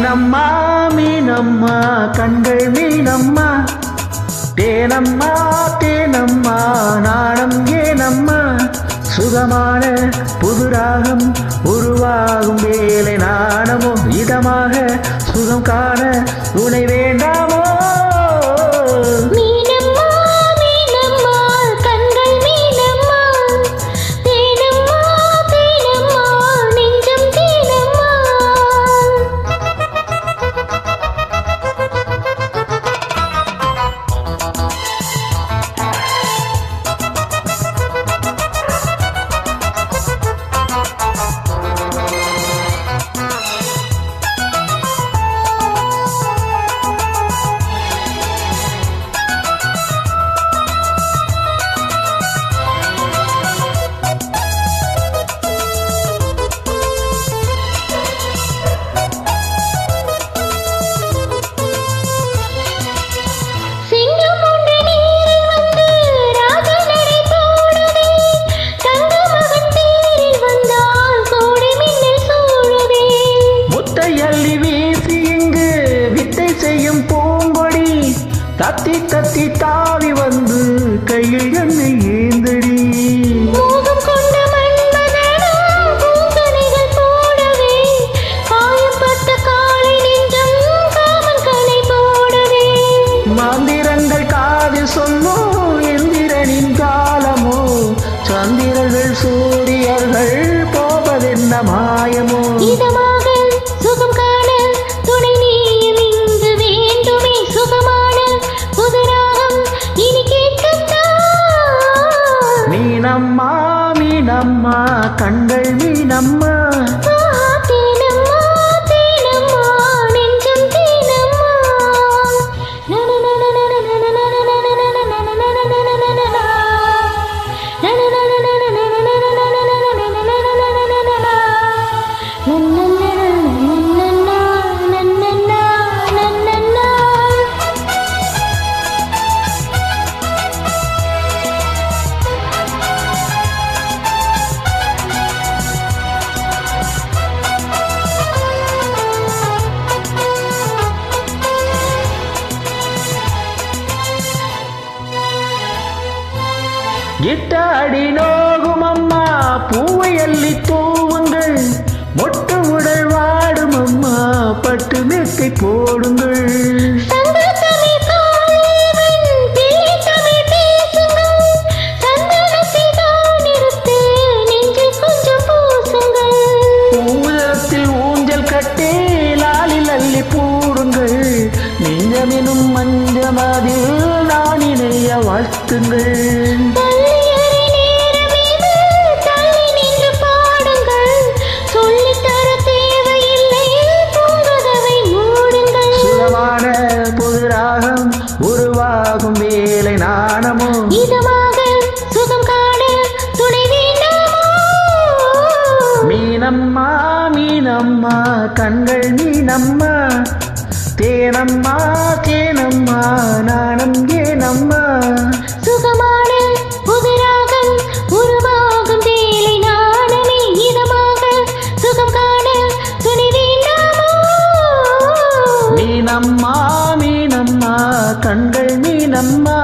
மீனம்மா மீனம்மா கண்கள் மீனம்மா, தேனம்மா தேனம்மா நாணம் ஏனம்மா, சுகமான புதுராகம் உருவாகும் வேலை நாணமோ, இதமாக சுகம் காண துணை வேண்டாமோ. தத்தி தத்தி தாவி வந்து கையில் என்னை ஏந்தடி, மோகம் கொண்ட மன்மதனும் பூங்கனைகள் போடவே, காயப்பட்ட காலை நெஞ்சம் காமன் கலை போடவே, மாந்திரங்கள் காதில் சொல்லும் எந்திரனின் காலமோ, சந்திரர்கள் சூரியர்கள் போவதென்ன மாயமோ, இதமாக சுகம் காண துணை நீயும் இங்கு வேண்டுமே, சுகமான புதுராகம் இனி கேட்கத்தான். மீனம்மா மீனம்மா கண்கள் மீனம்மா, தேனம்மா தேனம்மா நெஞ்சம் தேனம்மா. இட்டாடி நோகும் அம்மா பூவை அள்ளி தூவுங்கள், மொட்டு உடல் வாடும் அம்மா பட்டு மெத்தை போடுங்கள், ஊதத்தில் ஊஞ்சல் கட்டி லாலில் அள்ளி போடுங்கள், நெஞ்சமெனும் மஞ்சமதில் நான் இணைய வாழ்த்துங்கள். புதுராகம் உருவாகும் வேலை நாணமோ, இதமாக சுகம் காண துணை வேண்டாமோ. மீனம்மா மீனம்மா கண்கள் மீனம்மா, தேனம்மா தேனம்மா நாணம் ஏனம்மா, சுகமான புதுராகம் உருவாகும் வேலை நாணமே, இதமாக சுகம் காண துணை வேண்டாமோ. மீனம்மா மீனம்மா கண்கள் மீனம்மா.